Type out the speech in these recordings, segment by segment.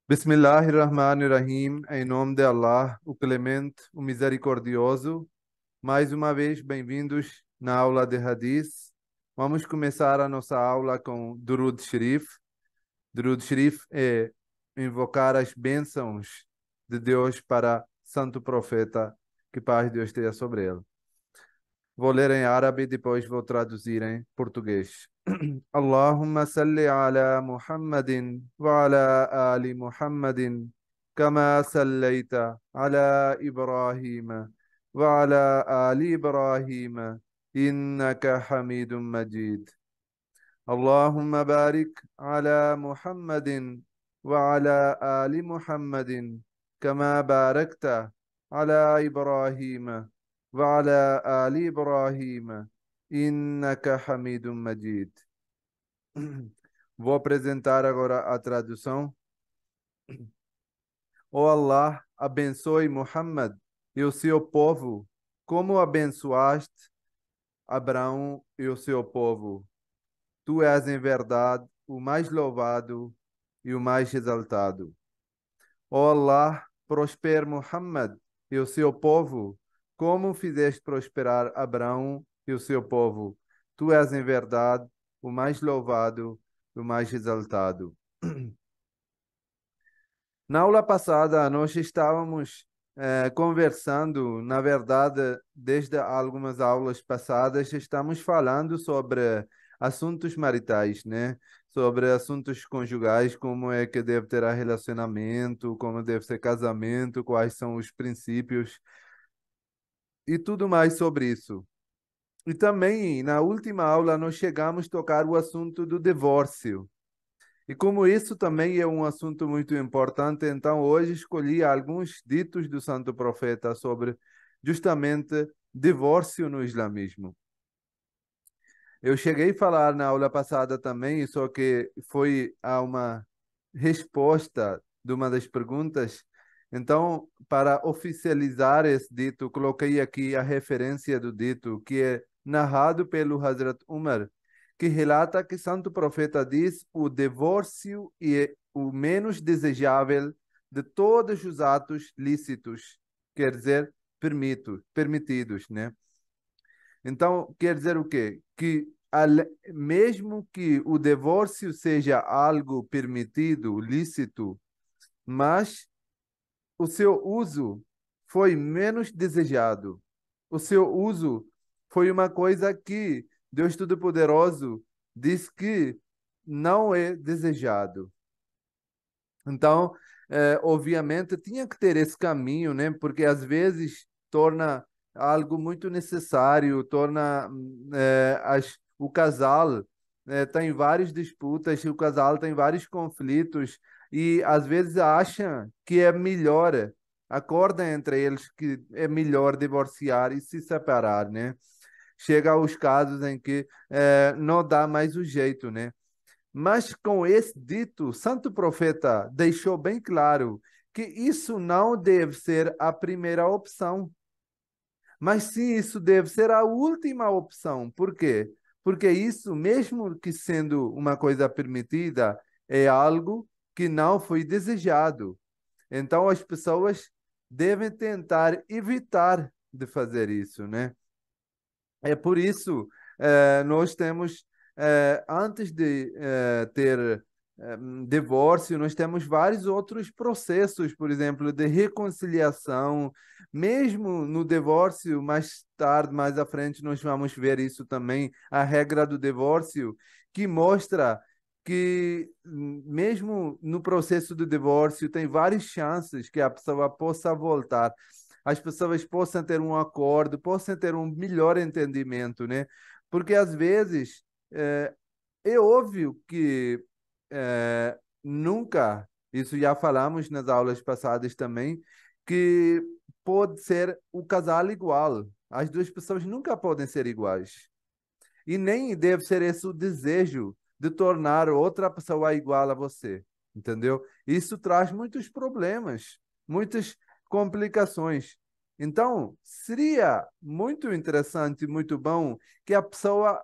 Bismillahirrahmanirrahim, em nome de Allah, o Clemente, o Misericordioso. Mais uma vez, bem-vindos na aula de Hadith. Vamos começar a nossa aula com Durud Sharif. Durud Sharif é invocar as bênçãos de Deus para Santo Profeta, que paz de Deus esteja sobre ele. Vou ler em árabe e depois vou traduzir em português. اللهم صل على محمد وعلى آل محمد كما صليت على إبراهيم وعلى آل إبراهيم إنك حميد مجيد اللهم بارك على محمد وعلى آل محمد كما باركت على إبراهيم وعلى آل إبراهيم إنك حميد مجيد. Vou apresentar agora a tradução. Ó Allah, abençoe Muhammad e o seu povo, como abençoaste Abraão e o seu povo. Tu és, em verdade, o mais louvado e o mais exaltado. Ó Allah, prospere Muhammad e o seu povo, como fizeste prosperar Abraão e o seu povo. Tu és, em verdade, o mais louvado e o mais exaltado. Na aula passada, nós estávamos conversando, na verdade, desde algumas aulas passadas, estamos falando sobre assuntos maritais, né? Sobre assuntos conjugais, como é que deve ter relacionamento, como deve ser casamento, quais são os princípios e tudo mais sobre isso. E também, na última aula, nós chegamos a tocar o assunto do divórcio. E como isso também é um assunto muito importante, então hoje escolhi alguns ditos do Santo Profeta sobre justamente divórcio no islamismo. Eu cheguei a falar na aula passada também, só que foi a uma resposta de uma das perguntas. Então, para oficializar esse dito, coloquei aqui a referência do dito, que é narrado pelo Hazrat Umar, que relata que Santo Profeta diz: o divórcio é o menos desejável de todos os atos lícitos, quer dizer, permitidos, né? Então, quer dizer o quê? Que mesmo que o divórcio seja algo permitido, lícito, mas o seu uso foi menos desejado. O seu uso foi uma coisa que Deus Todo-Poderoso diz que não é desejado. Então, obviamente, tinha que ter esse caminho, né? Porque às vezes torna algo muito necessário, torna o casal tem várias disputas, o casal tem vários conflitos e às vezes acham que é melhor, acordam entre eles que é melhor divorciar e se separar, né? Chega aos casos em que não dá mais o jeito, né? Mas com esse dito, Santo Profeta deixou bem claro que isso não deve ser a primeira opção, mas sim isso deve ser a última opção. Por quê? Porque isso, mesmo que sendo uma coisa permitida, é algo que não foi desejado. Então as pessoas devem tentar evitar de fazer isso, né? É por isso nós temos, antes de ter divórcio, nós temos vários outros processos, por exemplo, de reconciliação. Mesmo no divórcio, mais tarde, mais à frente, nós vamos ver isso também, a regra do divórcio, que mostra que mesmo no processo do divórcio tem várias chances que a pessoa possa voltar, as pessoas possam ter um acordo, possam ter um melhor entendimento, né? Porque às vezes é óbvio que nunca, isso já falamos nas aulas passadas também, que pode ser o casal igual. As duas pessoas nunca podem ser iguais. E nem deve ser esse o desejo de tornar outra pessoa igual a você, entendeu? Isso traz muitos problemas, muitas complicações. Então, seria muito interessante, muito bom que a pessoa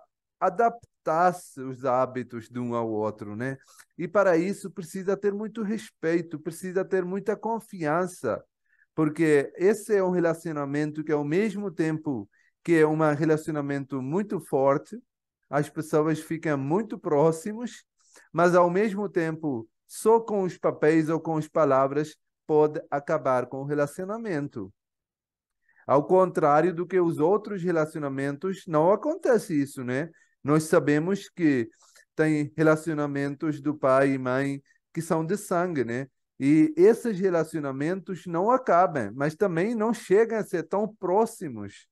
adaptar-se os hábitos de um ao outro, né? E para isso precisa ter muito respeito, precisa ter muita confiança, porque esse é um relacionamento que ao mesmo tempo que é um relacionamento muito forte, as pessoas ficam muito próximos, mas ao mesmo tempo, só com os papéis ou com as palavras pode acabar com o relacionamento. Ao contrário do que os outros relacionamentos, não acontece isso, né? Nós sabemos que tem relacionamentos do pai e mãe que são de sangue, né? E esses relacionamentos não acabam, mas também não chegam a ser tão próximos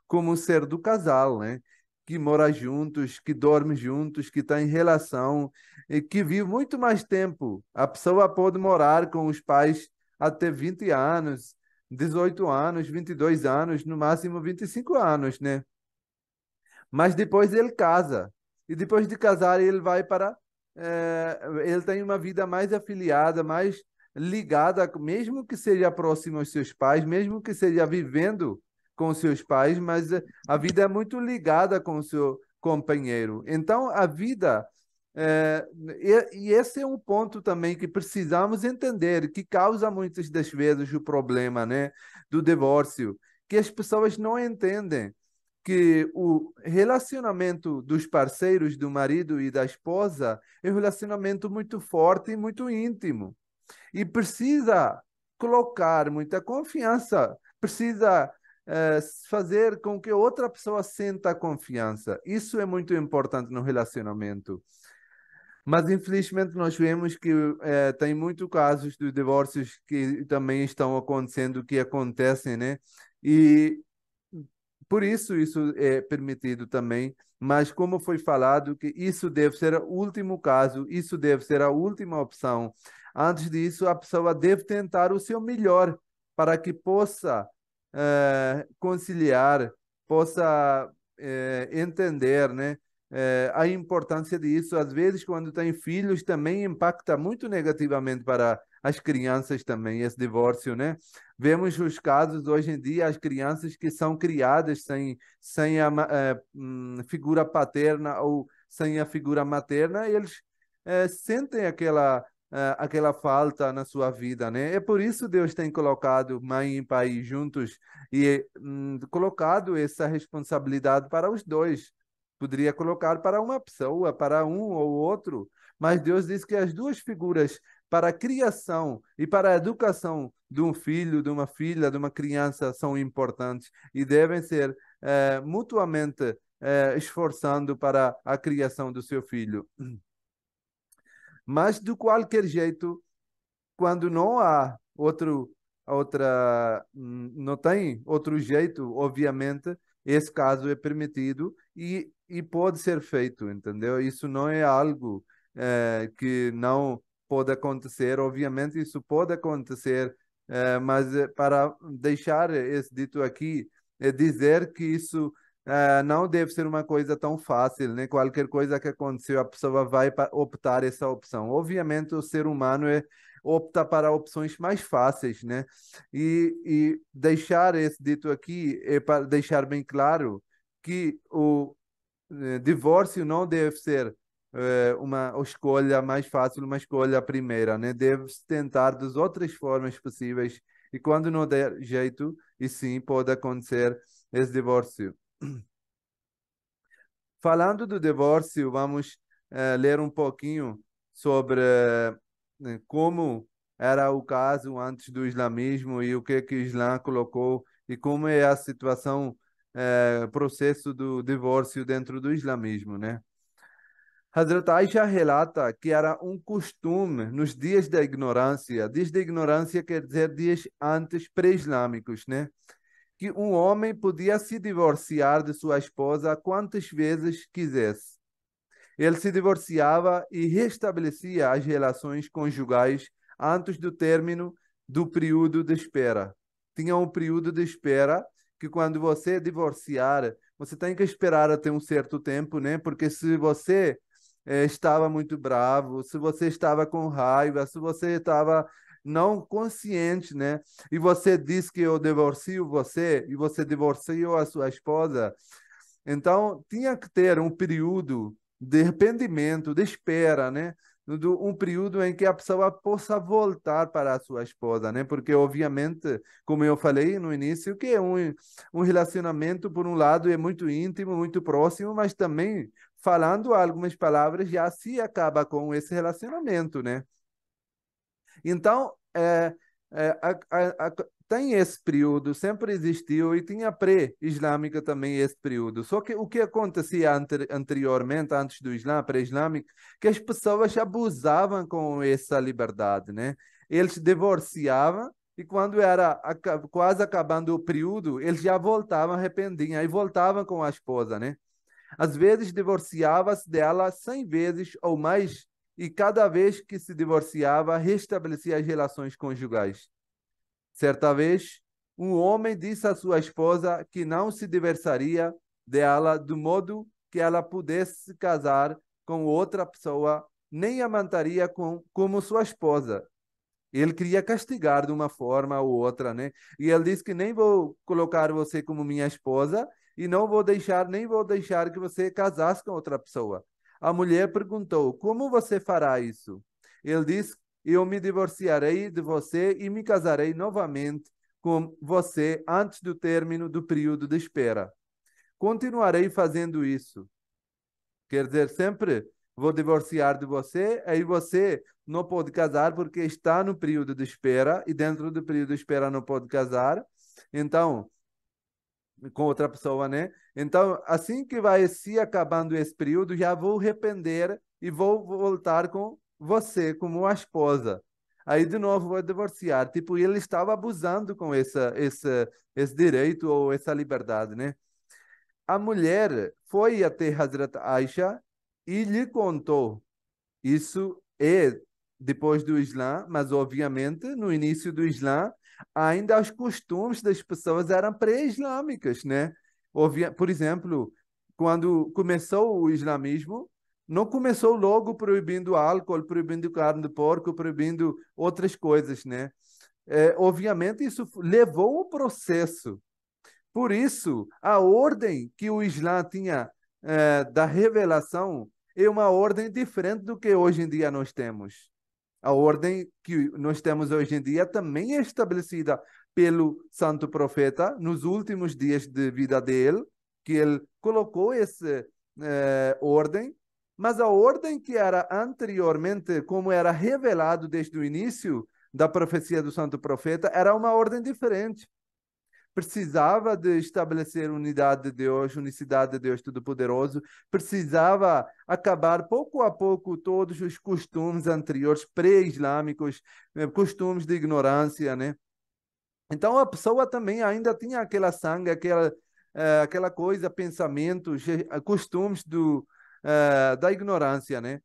como o ser do casal, né? Que mora juntos, que dorme juntos, que está em relação e que vive muito mais tempo. A pessoa pode morar com os pais até 20 anos, 18 anos, 22 anos, no máximo 25 anos, né? Mas depois ele casa. E depois de casar, ele vai para. Ele tem uma vida mais afiliada, mais ligada, mesmo que seja próximo aos seus pais, mesmo que seja vivendo com os seus pais, mas a vida é muito ligada com o seu companheiro. Então, a vida. é, e esse é um ponto também que precisamos entender, que causa muitas das vezes o problema, né, do divórcio, que as pessoas não entendem que o relacionamento dos parceiros, do marido e da esposa, é um relacionamento muito forte e muito íntimo. E precisa colocar muita confiança, precisa fazer com que outra pessoa sinta confiança. Isso é muito importante no relacionamento. Mas infelizmente nós vemos que tem muitos casos de divórcios que também estão acontecendo, que acontecem, né? E por isso isso é permitido também, mas como foi falado que isso deve ser o último caso, isso deve ser a última opção. Antes disso, a pessoa deve tentar o seu melhor para que possa conciliar, possa entender, né? A importância disso. Às vezes, quando tem filhos, também impacta muito negativamente para as crianças também, esse divórcio, né? Vemos os casos hoje em dia, as crianças que são criadas sem a figura paterna ou sem a figura materna, eles sentem aquela falta na sua vida, né? É por isso Deus tem colocado mãe e pai juntos e colocado essa responsabilidade para os dois. Poderia colocar para uma pessoa, para um ou outro, mas Deus diz que as duas figuras para a criação e para a educação de um filho, de uma filha, de uma criança são importantes e devem ser mutuamente esforçando para a criação do seu filho. Mas de qualquer jeito, quando não há não tem outro jeito, obviamente, esse caso é permitido e pode ser feito, entendeu? Isso não é algo que não pode acontecer, obviamente isso pode acontecer, mas para deixar esse dito aqui, é dizer que isso não deve ser uma coisa tão fácil, né? Qualquer coisa que aconteceu, a pessoa vai optar essa opção. Obviamente, o ser humano opta para opções mais fáceis, né? E deixar esse dito aqui é para deixar bem claro que o divórcio não deve ser uma escolha mais fácil, uma escolha primeira, né? Deve-se tentar das outras formas possíveis e quando não der jeito, e sim, pode acontecer esse divórcio. Falando do divórcio, vamos ler um pouquinho sobre como era o caso antes do islamismo e o que o Islã colocou e como é a situação, processo do divórcio dentro do islamismo, né? Hazrat Aisha relata que era um costume nos dias da ignorância quer dizer dias antes pré-islâmicos, né? Que um homem podia se divorciar de sua esposa quantas vezes quisesse. Ele se divorciava e restabelecia as relações conjugais antes do término do período de espera. Tinha um período de espera que quando você divorciar, você tem que esperar até um certo tempo, né? Porque se você estava muito bravo, se você estava com raiva, se você estava não consciente, né? E você diz que eu divorcio você e você divorciou a sua esposa, então tinha que ter um período de arrependimento, de espera, né? Um período em que a pessoa possa voltar para a sua esposa, né? Porque, obviamente, como eu falei no início, que é um relacionamento, por um lado, é muito íntimo, muito próximo, mas também, falando algumas palavras, já se acaba com esse relacionamento, né? Então, tem esse período, sempre existiu, e tinha pré-islâmica também esse período. Só que o que acontecia anteriormente, antes do Islã, pré-islâmico, que as pessoas abusavam com essa liberdade, né? Eles divorciavam, e quando era quase acabando o período, eles já voltavam arrependidos, e voltavam com a esposa, né? Às vezes divorciava-se dela 100 vezes ou mais, e cada vez que se divorciava, restabelecia as relações conjugais. Certa vez, um homem disse à sua esposa que não se divorciaria dela do modo que ela pudesse se casar com outra pessoa, nem a manteria como sua esposa. Ele queria castigar de uma forma ou outra, né? E ele disse que nem vou colocar você como minha esposa e não vou deixar, nem vou deixar que você casasse com outra pessoa. A mulher perguntou: como você fará isso? Ele disse: eu me divorciarei de você e me casarei novamente com você antes do término do período de espera. Continuarei fazendo isso. Quer dizer, sempre vou divorciar de você, aí você não pode casar porque está no período de espera e dentro do período de espera não pode casar. Então, com outra pessoa, né? Então, assim que vai se acabando esse período, já vou arrepender e vou voltar com você como a esposa. Aí de novo vou divorciar. Tipo, ele estava abusando com esse direito ou essa liberdade, né? A mulher foi até Hazrat Aisha e lhe contou. Isso é depois do Islã, mas obviamente no início do Islã ainda os costumes das pessoas eram pré-islâmicas, né? Por exemplo, quando começou o islamismo, não começou logo proibindo álcool, proibindo carne de porco, proibindo outras coisas, né? Obviamente isso levou um processo. Por isso, a ordem que o Islã tinha da revelação é uma ordem diferente do que hoje em dia nós temos. A ordem que nós temos hoje em dia também é estabelecida pelo santo profeta nos últimos dias de vida dele, que ele colocou essa ordem, mas a ordem que era anteriormente, como era revelado desde o início da profecia do santo profeta, era uma ordem diferente. Precisava de estabelecer unidade de Deus, unicidade de Deus Todo-Poderoso, precisava acabar pouco a pouco todos os costumes anteriores, pré-islâmicos, costumes de ignorância, né? Então a pessoa também ainda tinha aquela sangue, aquela coisa, pensamentos, costumes da ignorância, né?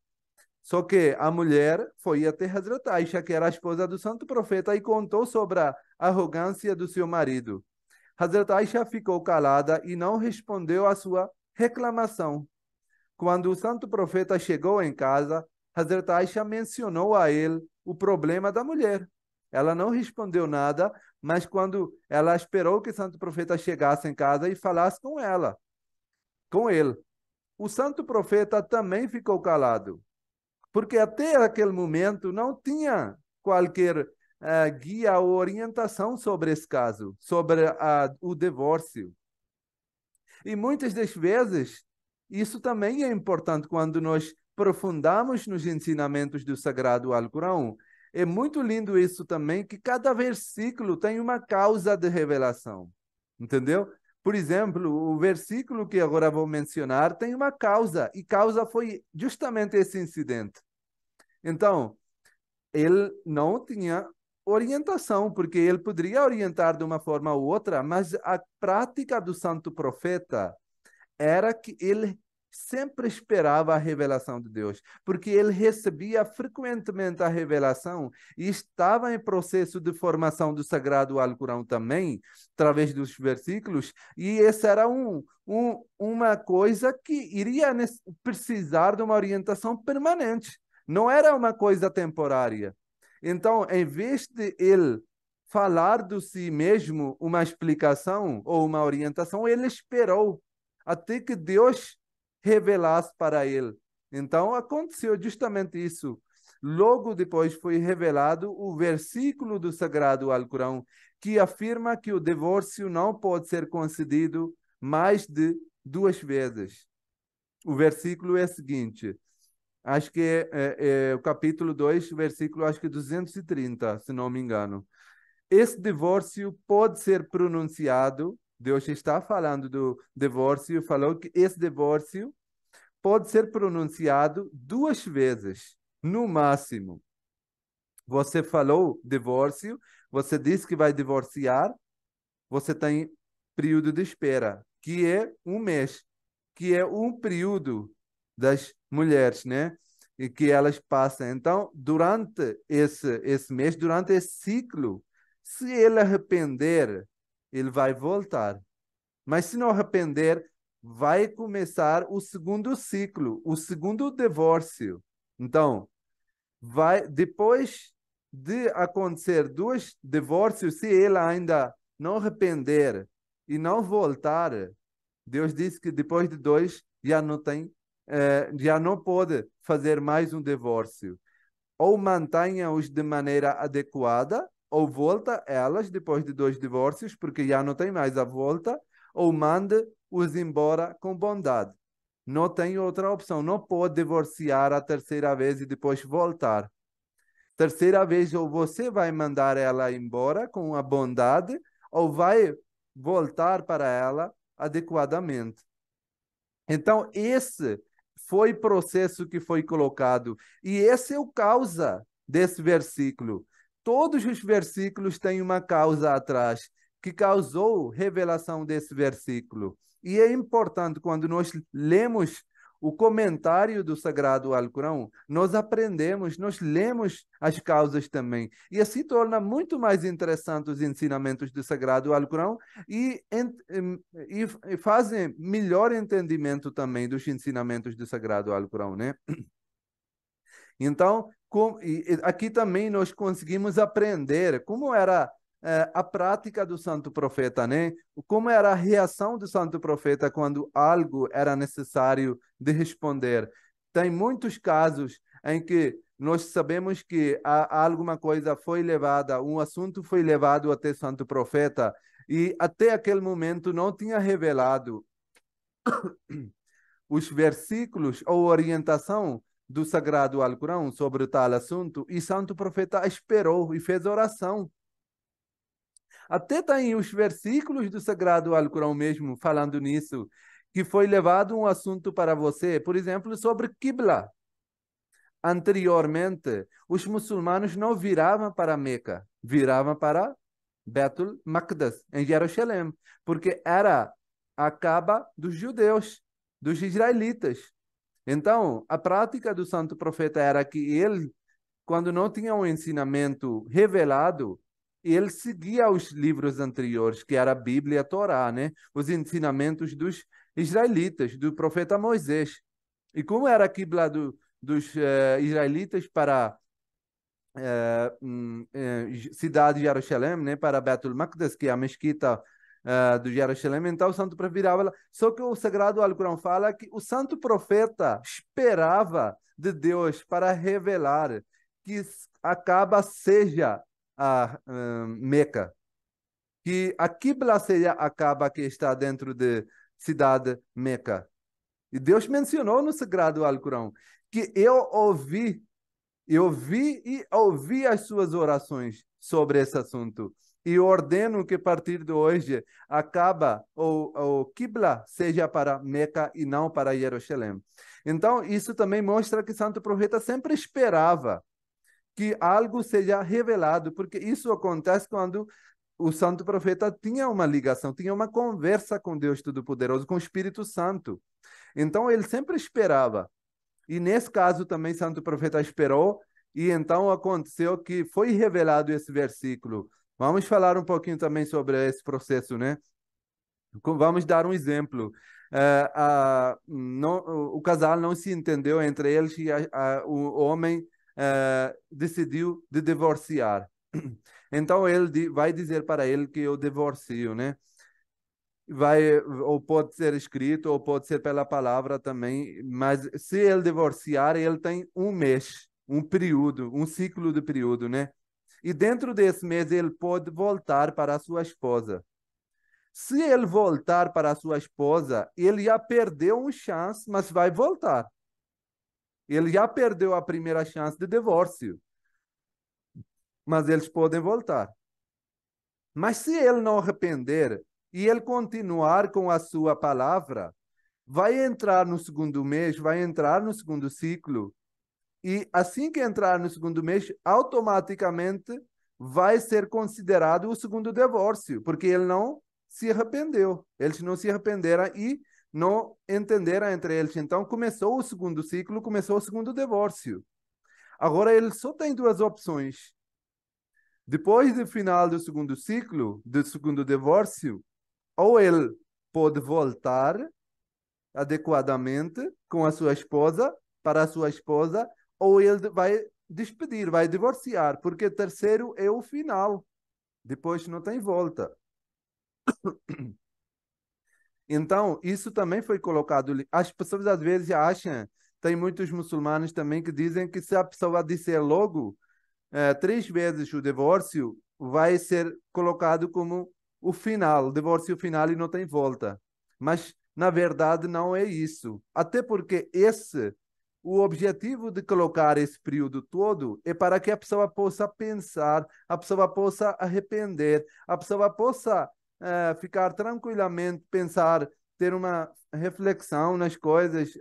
Só que a mulher foi até Hazrat Aisha, que era a esposa do santo profeta, e contou sobre a arrogância do seu marido. Hazrat Aisha ficou calada e não respondeu à sua reclamação. Quando o santo profeta chegou em casa, Hazrat Aisha mencionou a ele o problema da mulher. Ela não respondeu nada, mas quando ela esperou que o santo profeta chegasse em casa e falasse com ele, o santo profeta também ficou calado, porque até aquele momento não tinha qualquer guia ou orientação sobre esse caso, sobre o divórcio. E muitas das vezes, isso também é importante quando nós aprofundamos nos ensinamentos do Sagrado Alcorão. É muito lindo isso também, que cada versículo tem uma causa de revelação. Entendeu? Por exemplo, o versículo que agora vou mencionar tem uma causa, e causa foi justamente esse incidente. Então, ele não tinha orientação, porque ele poderia orientar de uma forma ou outra, mas a prática do santo profeta era que ele sempre esperava a revelação de Deus, porque ele recebia frequentemente a revelação e estava em processo de formação do Sagrado Alcorão também, através dos versículos, e essa era uma coisa que iria precisar de uma orientação permanente, não era uma coisa temporária. Então, em vez de ele falar de si mesmo uma explicação ou uma orientação, ele esperou até que Deus revelasse para ele Então aconteceu justamente isso. Logo depois foi revelado o versículo do Sagrado Alcorão que afirma que o divórcio não pode ser concedido mais de 2 vezes. O versículo é o seguinte, acho que é o capítulo 2, versículo acho que 230, se não me engano. Esse divórcio pode ser pronunciado, Deus está falando do divórcio, falou que esse divórcio pode ser pronunciado 2 vezes, no máximo. Você falou divórcio, você disse que vai divorciar, você tem período de espera, que é 1 mês, que é um período das mulheres, né? E que elas passam. Então, durante esse mês, durante esse ciclo, se ele arrepender, ele vai voltar. Mas se não arrepender, vai começar o segundo ciclo, o segundo divórcio. Então, vai depois de acontecer 2 divórcios, se ele ainda não arrepender e não voltar, Deus disse que depois de 2 já não tem, já não pode fazer mais um divórcio. Ou mantenha-os de maneira adequada, ou volta elas depois de 2 divórcios, porque já não tem mais a volta, ou mande-os embora com bondade. Não tem outra opção. Não pode divorciar a terceira vez e depois voltar. Terceira vez, ou você vai mandar ela embora com a bondade, ou vai voltar para ela adequadamente. Então, esse foi o processo que foi colocado. E esse é o causa desse versículo. Todos os versículos têm uma causa atrás, que causou revelação desse versículo. E é importante, quando nós lemos o comentário do Sagrado Alcorão, nós aprendemos, nós lemos as causas também. E assim torna muito mais interessante os ensinamentos do Sagrado Alcorão e, e fazem melhor entendimento também dos ensinamentos do Sagrado Alcorão, né? Então, aqui também nós conseguimos aprender como era a prática do santo profeta, né? Como era a reação do santo profeta quando algo era necessário de responder. Tem muitos casos em que nós sabemos que alguma coisa foi levada, um assunto foi levado até santo profeta e até aquele momento não tinha revelado os versículos ou orientação do Sagrado Alcorão sobre tal assunto, e santo profeta esperou e fez oração. Até tem os versículos do Sagrado Alcorão mesmo falando nisso, que foi levado um assunto para você, por exemplo, sobre Qibla. Anteriormente, os muçulmanos não viravam para Meca, viravam para Betul Maqdas, em Jerusalém, porque era a Caba dos judeus, dos israelitas. Então, a prática do santo profeta era que ele, quando não tinha um ensinamento revelado, ele seguia os livros anteriores, que era a Bíblia e a Torá, né? Os ensinamentos dos israelitas, do profeta Moisés. E como era a quibla dos israelitas para cidade de Jerusalém, né? Para Betul Maqdas, que é a mesquita do Jerusalém, então o santo profeta virava lá. Só que o Sagrado Alcorão fala que o santo profeta esperava de Deus para revelar que Acaba seja a Meca, que a Qibla seja Acaba que está dentro de cidade Meca. E Deus mencionou no Sagrado Alcorão que eu vi e ouvi as suas orações sobre esse assunto. E ordeno que a partir de hoje acaba o Qibla seja para Meca e não para Jerusalém. Então, isso também mostra que o santo profeta sempre esperava que algo seja revelado, porque isso acontece quando o santo profeta tinha uma ligação, tinha uma conversa com Deus Todo-Poderoso, com o Espírito Santo. Então, ele sempre esperava. E nesse caso também santo profeta esperou e então aconteceu que foi revelado esse versículo. Vamos falar um pouquinho também sobre esse processo, né? Vamos dar um exemplo. O casal não se entendeu entre eles e o homem decidiu de divorciar. Então ele vai dizer para ele que eu divorcio, né? vai, ou pode ser escrito, ou pode ser pela palavra também, mas se ele divorciar, ele tem um mês, um período, um ciclo de período, né? E dentro desse mês ele pode voltar para a sua esposa. Se ele voltar para a sua esposa, ele já perdeu uma chance, mas vai voltar. Ele já perdeu a primeira chance de divórcio, mas eles podem voltar. Mas se ele não arrepender e ele continuar com a sua palavra, vai entrar no segundo mês, vai entrar no segundo ciclo, e assim que entrar no segundo mês, automaticamente vai ser considerado o segundo divórcio, porque ele não se arrependeu. Eles não se arrependeram e não entenderam entre eles. Então começou o segundo ciclo, começou o segundo divórcio. Agora ele só tem duas opções. Depois do final do segundo ciclo, do segundo divórcio, ou ele pode voltar adequadamente com a sua esposa, para a sua esposa, ou ele vai despedir, vai divorciar, porque terceiro é o final. Depois não tem volta. Então, isso também foi colocado. As pessoas às vezes acham, tem muitos muçulmanos também que dizem que se a pessoa disser logo 3 vezes o divórcio, vai ser colocado como o final, o divórcio final e não tem volta. Mas, na verdade, não é isso. Até porque o objetivo de colocar esse período todo é para que a pessoa possa pensar, a pessoa possa arrepender, a pessoa possa ficar tranquilamente, pensar, ter uma reflexão nas coisas,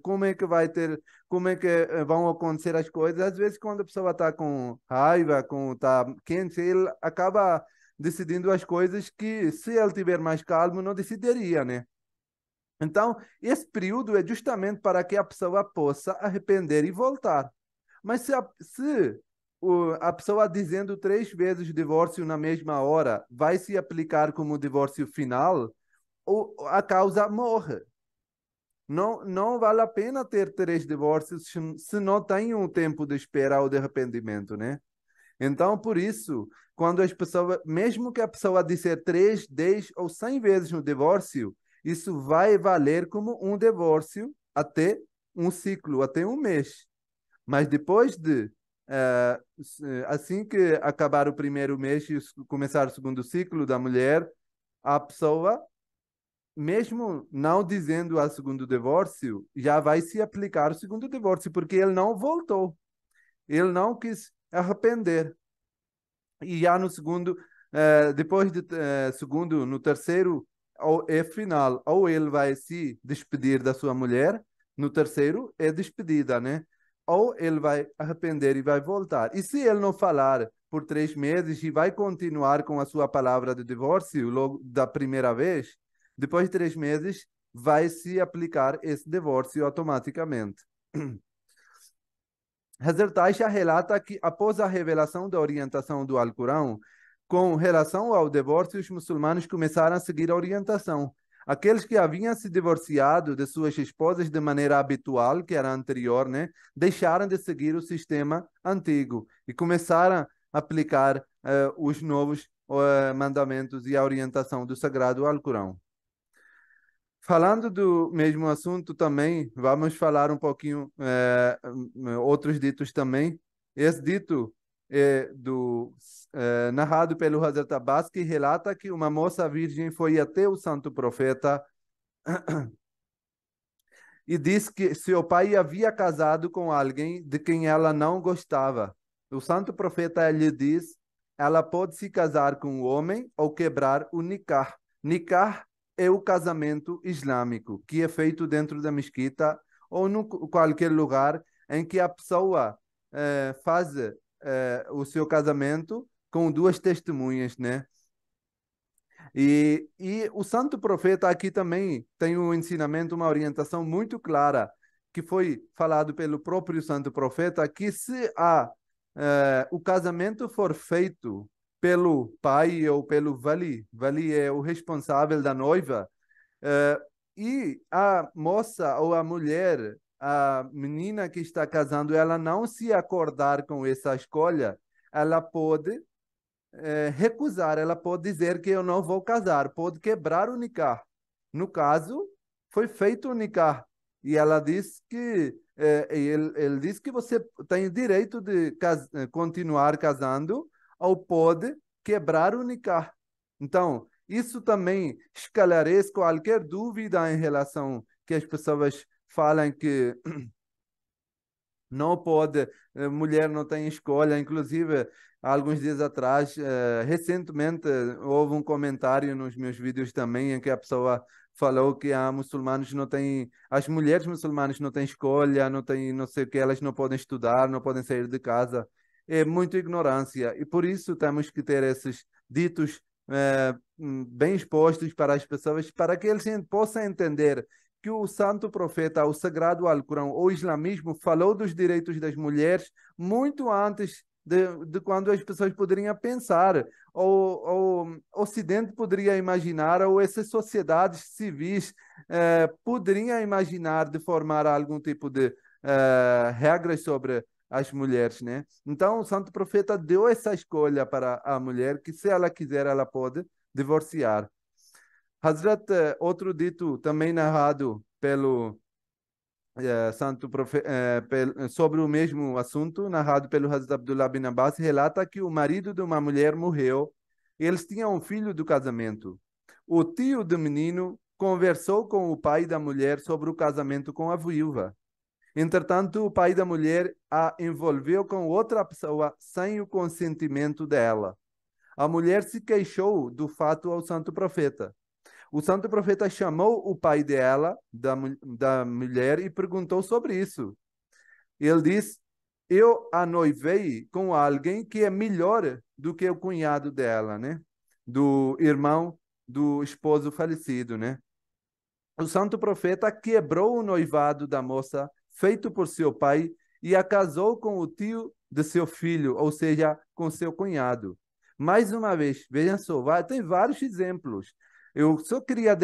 como é que vai ter, como é que vão acontecer as coisas. Às vezes, quando a pessoa está com raiva, está quente, ele acaba decidindo as coisas que, se ele tiver mais calmo, não decidiria, né? Então, esse período é justamente para que a pessoa possa arrepender e voltar. Mas se a pessoa dizendo 3 vezes divórcio na mesma hora vai se aplicar como divórcio final, a causa morre. Não, não vale a pena ter 3 divórcios se não tem um tempo de espera ou de arrependimento, né? Então, por isso, quando as pessoas, mesmo que a pessoa disser 3, 10 ou 100 vezes no divórcio, isso vai valer como um divórcio até um ciclo, até um mês. Mas depois de, assim que acabar o primeiro mês e começar o segundo ciclo da mulher, a pessoa, mesmo não dizendo a segundo divórcio, já vai se aplicar o segundo divórcio, porque ele não voltou, ele não quis arrepender. E já no segundo, depois de segundo, no terceiro, é final, ou ele vai se despedir da sua mulher, no terceiro é despedida, né? Ou ele vai arrepender e vai voltar. E se ele não falar por 3 meses e vai continuar com a sua palavra de divórcio logo da primeira vez, depois de 3 meses vai se aplicar esse divórcio automaticamente. Hazrat Aisha relata que, após a revelação da orientação do Alcorão, com relação ao divórcio, os muçulmanos começaram a seguir a orientação. Aqueles que haviam se divorciado de suas esposas de maneira habitual, que era anterior, né, deixaram de seguir o sistema antigo e começaram a aplicar os novos mandamentos e a orientação do Sagrado Alcorão. Falando do mesmo assunto também, vamos falar um pouquinho outros ditos também. Esse dito é narrado pelo Hazrat Abbas, que relata que uma moça virgem foi até o santo profeta e disse que seu pai havia casado com alguém de quem ela não gostava. O santo profeta lhe diz: ela pode se casar com o homem ou quebrar o nikah. Nikah é o casamento islâmico, que é feito dentro da mesquita ou em qualquer lugar em que a pessoa faz o seu casamento com duas testemunhas, né? E o santo profeta aqui também tem um ensinamento, uma orientação muito clara, que foi falado pelo próprio santo profeta, que se o casamento for feito pelo pai ou pelo vali é o responsável da noiva, eh, e a moça ou a mulher, a menina que está casando, ela não se acordar com essa escolha, ela pode recusar, ela pode dizer que eu não vou casar, pode quebrar o nikah. No caso, foi feito o nikah e ela disse que ele disse que você tem direito de continuar casando ou pode quebrar o nikah. Então, isso também esclarece qualquer dúvida em relação que as pessoas falam que não pode, mulher não tem escolha. Inclusive, há alguns dias atrás, recentemente, houve um comentário nos meus vídeos também em que a pessoa falou que há muçulmanos não têm, as mulheres muçulmanas não têm escolha, não têm, não sei o que, elas não podem estudar, não podem sair de casa. É muita ignorância e por isso temos que ter esses ditos bem expostos para as pessoas, para que eles possam entender que o santo profeta, o sagrado Alcorão, o islamismo, falou dos direitos das mulheres muito antes de quando as pessoas poderiam pensar, ou o Ocidente poderia imaginar, ou essas sociedades civis poderiam imaginar de formar algum tipo de regras sobre as mulheres, né? Então, o santo profeta deu essa escolha para a mulher, que se ela quiser, ela pode divorciar. Hazrat, outro dito também narrado pelo santo sobre o mesmo assunto, narrado pelo Hazrat Abdullah bin Abbas, relata que o marido de uma mulher morreu e eles tinham um filho do casamento. O tio do menino conversou com o pai da mulher sobre o casamento com a viúva. Entretanto, o pai da mulher a envolveu com outra pessoa sem o consentimento dela. A mulher se queixou do fato ao santo profeta. O santo profeta chamou o pai dela, da mulher, e perguntou sobre isso. Ele disse: eu a noivei com alguém que é melhor do que o cunhado dela, né? Do irmão do esposo falecido, né? O santo profeta quebrou o noivado da moça feito por seu pai e a casou com o tio de seu filho, ou seja, com seu cunhado. Mais uma vez, vejam só, tem vários exemplos. Eu só queria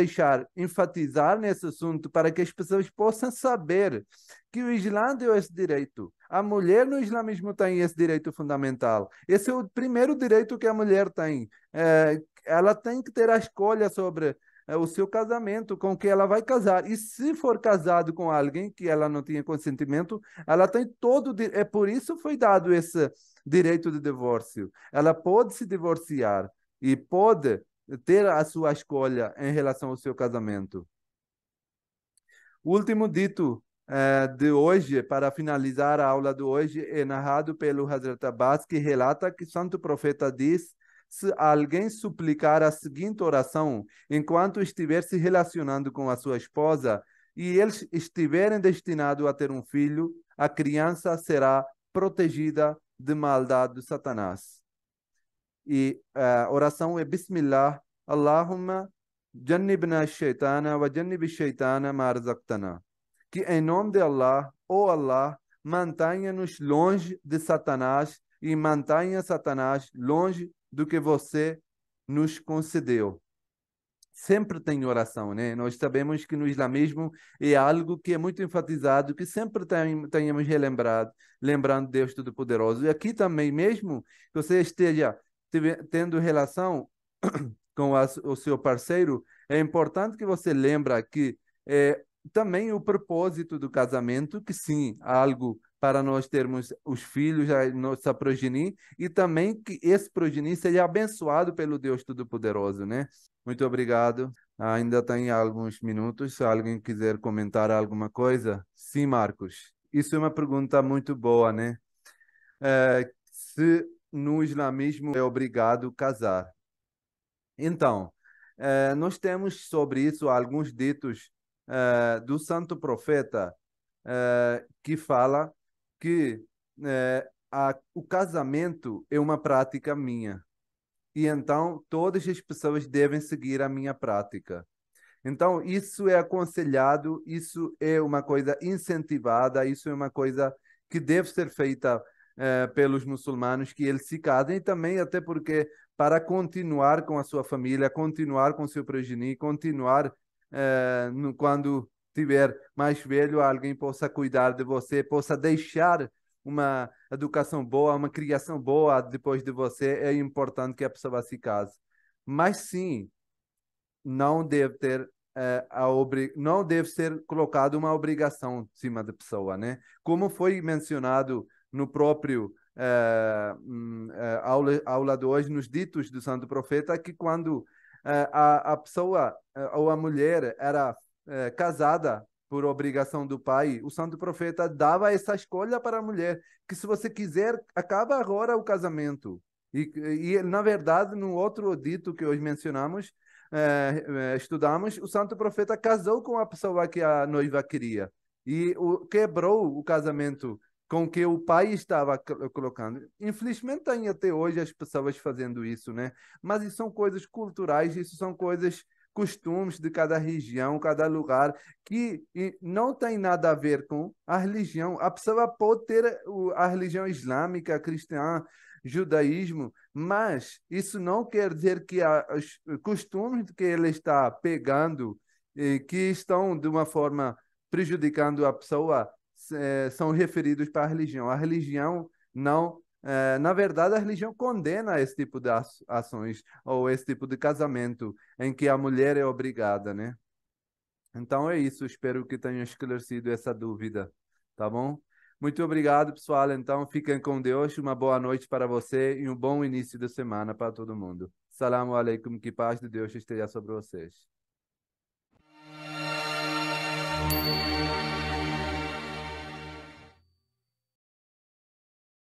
enfatizar nesse assunto para que as pessoas possam saber que o Islã deu esse direito. A mulher no islamismo tem esse direito fundamental. Esse é o primeiro direito que a mulher tem. Ela tem que ter a escolha sobre o seu casamento, com quem ela vai casar. E se for casado com alguém que ela não tinha consentimento, ela tem todo. É por isso foi dado esse direito de divórcio. Ela pode se divorciar e pode ter a sua escolha em relação ao seu casamento. O último dito de hoje, para finalizar a aula de hoje, é narrado pelo Hazrat Abbas, que relata que o santo profeta diz: se alguém suplicar a seguinte oração enquanto estiver se relacionando com a sua esposa e eles estiverem destinados a ter um filho, a criança será protegida de maldade de Satanás. E a oração é Bismillah, Allahumma jannibna shaitana wa jannibi shaitana ma razaqtana. Que em nome de Allah, ó Allah, mantenha-nos longe de Satanás e mantenha Satanás longe do que você nos concedeu. Sempre tem oração, né? Nós sabemos que no islamismo é algo que é muito enfatizado, que sempre tenhamos relembrado, lembrando Deus Todo-Poderoso. E aqui também, mesmo que você esteja tendo relação com o seu parceiro, é importante que você lembre que também o propósito do casamento, que sim, algo para nós termos os filhos, a nossa progenie, e também que esse progenie seja abençoado pelo Deus Todo-Poderoso, né? Muito obrigado. Ainda tem alguns minutos. Se alguém quiser comentar alguma coisa. Sim, Marcos. Isso é uma pergunta muito boa, né? Se no islamismo é obrigado casar. Então, nós temos sobre isso alguns ditos do santo profeta que fala que o casamento é uma prática minha. E então todas as pessoas devem seguir a minha prática. Então, isso é aconselhado, isso é uma coisa incentivada, isso é uma coisa que deve ser feita pelos muçulmanos, que eles se casem, e também até porque para continuar com a sua família, continuar com seu progenie, continuar quando tiver mais velho, alguém possa cuidar de você, possa deixar uma educação boa, uma criação boa depois de você, é importante que a pessoa se case. Mas sim, não deve ter não deve ser colocado uma obrigação em cima da pessoa, né? Como foi mencionado no próprio aula de hoje, nos ditos do Santo Profeta, que quando a pessoa ou a mulher era casada por obrigação do pai, o Santo Profeta dava essa escolha para a mulher, que se você quiser, acaba agora o casamento. Na verdade, no outro dito que hoje mencionamos, estudamos, o santo profeta casou com a pessoa que a noiva queria e quebrou o casamento com que o pai estava colocando. Infelizmente tem até hoje as pessoas fazendo isso, né? Mas isso são coisas culturais, isso são coisas, costumes de cada região, cada lugar, que não tem nada a ver com a religião. A pessoa pode ter a religião islâmica, cristã, judaísmo, mas isso não quer dizer que os costumes que ele está pegando e que estão de uma forma prejudicando a pessoa são referidos para a religião. A religião não, na verdade, a religião condena esse tipo de ações ou esse tipo de casamento em que a mulher é obrigada, né? Então é isso, espero que tenham esclarecido essa dúvida, tá bom? Muito obrigado, pessoal. Então, fiquem com Deus. Uma boa noite para você e um bom início de semana para todo mundo. Salamu alaikum, que paz de Deus esteja sobre vocês.